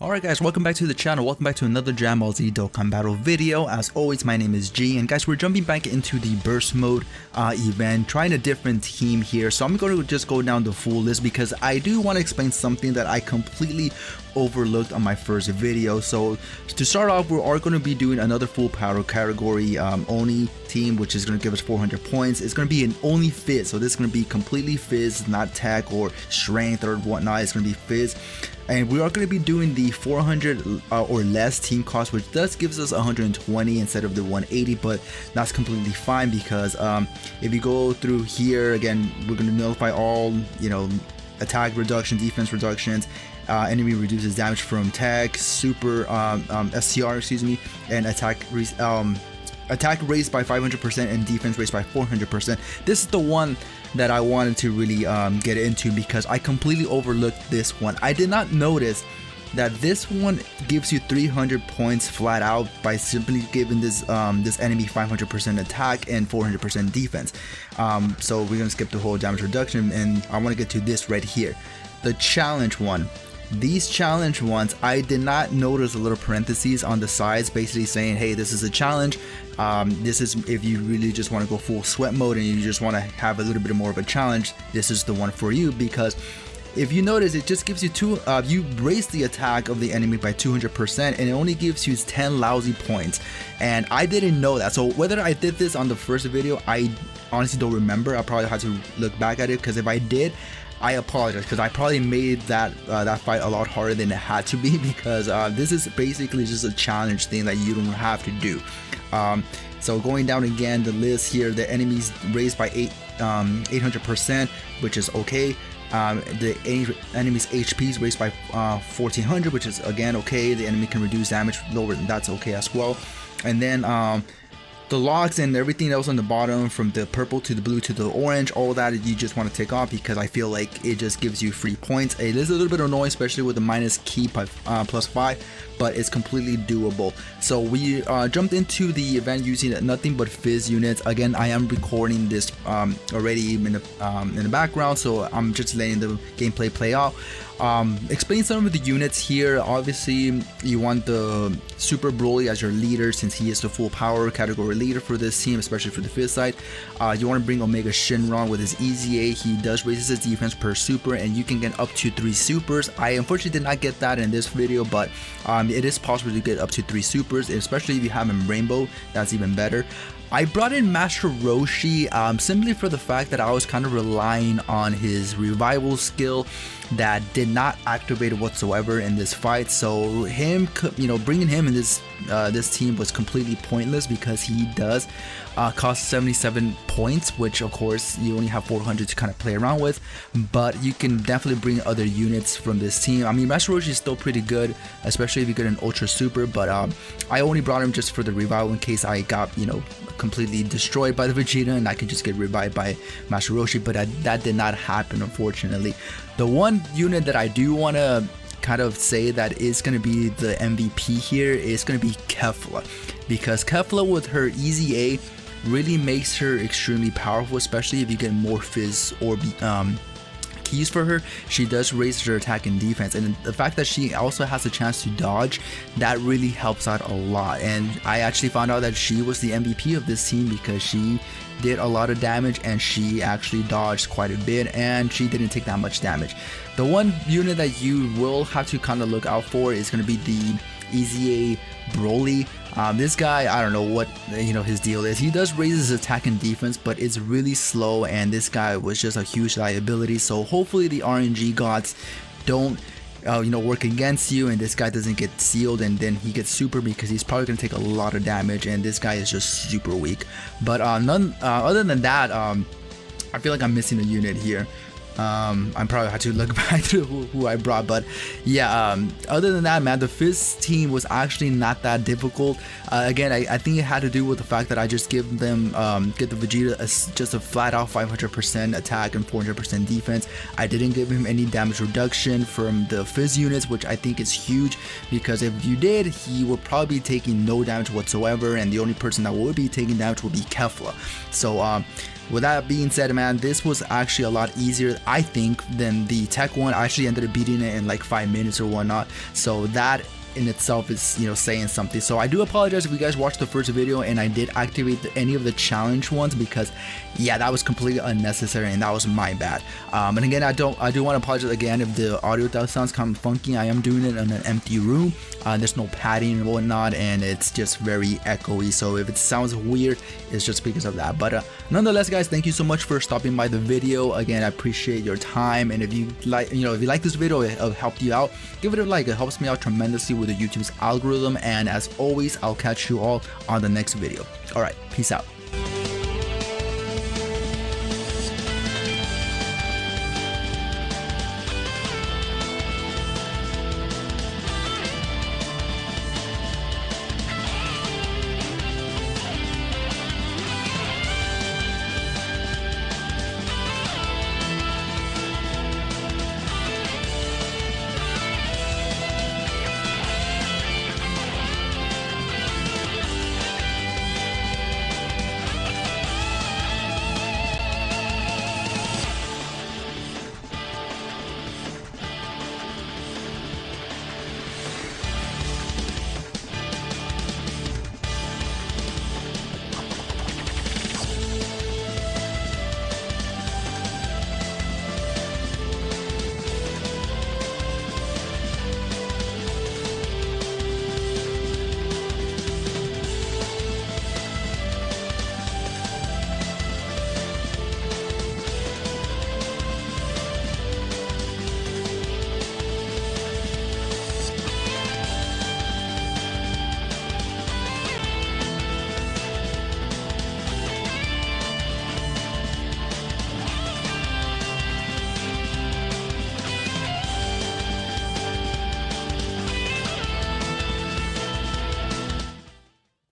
Alright guys, welcome back to the channel, welcome back to another DBZ Dokkan Battle video. As always, my name is G, and guys, we're jumping back into the burst mode event, trying a different team here. So I'm going to just go down the full list because I do want to explain something that I completely overlooked on my first video. So to start off, we are going to be doing another full power category Oni team, which is going to give us 400 points. It's going to be an only Fizz, so this is going to be completely Fizz, not tech or strength or whatnot. It's going to be Fizz. And we are going to be doing the 400 or less team cost, which does gives us 120 instead of the 180, but that's completely fine because if you go through here again, we're going to notify all, attack reduction, defense reductions, enemy reduces damage from tech, super STR, excuse me, and attack raised by 500% and defense raised by 400%. This is the one that I wanted to really get into because I completely overlooked this one. I did not notice that this one gives you 300 points flat out by simply giving this this enemy 500% attack and 400% defense. So we're gonna skip the whole damage reduction, and I want to get to this right here, the challenge one. These challenge ones, I did not notice a little parentheses on the sides basically saying, hey, this is a challenge. This is if you really just want to go full sweat mode and you just want to have a little bit more of a challenge, this is the one for you. Because if you notice, it just gives you you raise the attack of the enemy by 200% and it only gives you 10 lousy points, and I didn't know that. So whether I did this on the first video, I honestly don't remember. I probably had to look back at it, because if I did, I apologize, because I probably made that fight a lot harder than it had to be, because this is basically just a challenge thing that you don't have to do. So going down again the list here, the enemies raised by 800%, which is okay. The enemy's HP is raised by 1400, which is again okay. The enemy can reduce damage lower, and that's okay as well. And then the locks and everything else on the bottom, from the purple to the blue to the orange, all that you just want to take off because I feel like it just gives you free points. It is a little bit annoying, especially with the minus key by +5, but it's completely doable. So we jumped into the event using nothing but Fizz units. Again, I am recording this already in the background, so I'm just letting the gameplay play out. Explain some of the units here. Obviously, you want the Super Broly as your leader, since he is the full power category leader for this team, especially for the Fizz side. You want to bring Omega Shinron with his EZA. He does raises his defense per super, and you can get up to 3 supers. I unfortunately did not get that in this video, but it is possible to get up to 3 supers, especially if you have him Rainbow. That's even better. I brought in Master Roshi simply for the fact that I was kind of relying on his revival skill that did not activate whatsoever in this fight. So him, bringing him in this team was completely pointless, because he does cost 77 points, which of course you only have 400 to kind of play around with. But you can definitely bring other units from this team. I mean, Master Roshi is still pretty good, especially if you get an Ultra Super. But I only brought him just for the revival in case I got completely destroyed by the Vegeta and I could just get revived by Master Roshi, but that did not happen, unfortunately. The one unit that I do want to kind of say that is going to be the MVP here is going to be Kefla, because Kefla with her EZA really makes her extremely powerful, especially if you get more Fizz or keys for her. She does raise her attack and defense, and the fact that she also has a chance to dodge, that really helps out a lot. And I actually found out that she was the MVP of this team because she did a lot of damage and she actually dodged quite a bit, and she didn't take that much damage. The one unit that you will have to kind of look out for is going to be the EZA Broly. This guy, I don't know what his deal is. He does raise his attack and defense, but it's really slow, and this guy was just a huge liability. So hopefully the RNG gods don't work against you, and this guy doesn't get sealed and then he gets super, because he's probably going to take a lot of damage, and this guy is just super weak. But other than that, I feel like I'm missing a unit here. I probably had to look back to who I brought, but yeah, other than that, man, the Fizz team was actually not that difficult. Again, I think it had to do with the fact that I just give them get the Vegeta just a flat out 500% attack and 400% defense. I didn't give him any damage reduction from the Fizz units, which I think is huge, because if you did, he would probably be taking no damage whatsoever, and the only person that would be taking damage would be Kefla. So with that being said, man, this was actually a lot easier, I think, than the tech one. I actually ended up beating it in like 5 minutes or whatnot, so that in itself is, you know, saying something. So I do apologize if you guys watched the first video and I did activate any of the challenge ones, because yeah, that was completely unnecessary and that was my bad. And again, I do want to apologize again if the audio does sound kind of funky. I am doing it in an empty room. There's no padding and whatnot, and it's just very echoey, so if it sounds weird, it's just because of that. But nonetheless, guys, thank you so much for stopping by the video. Again, I appreciate your time, and if you like, you know, if you like this video, it helped you out, give it a like. It helps me out tremendously with the YouTube's algorithm. And as always, I'll catch you all on the next video. All right, peace out.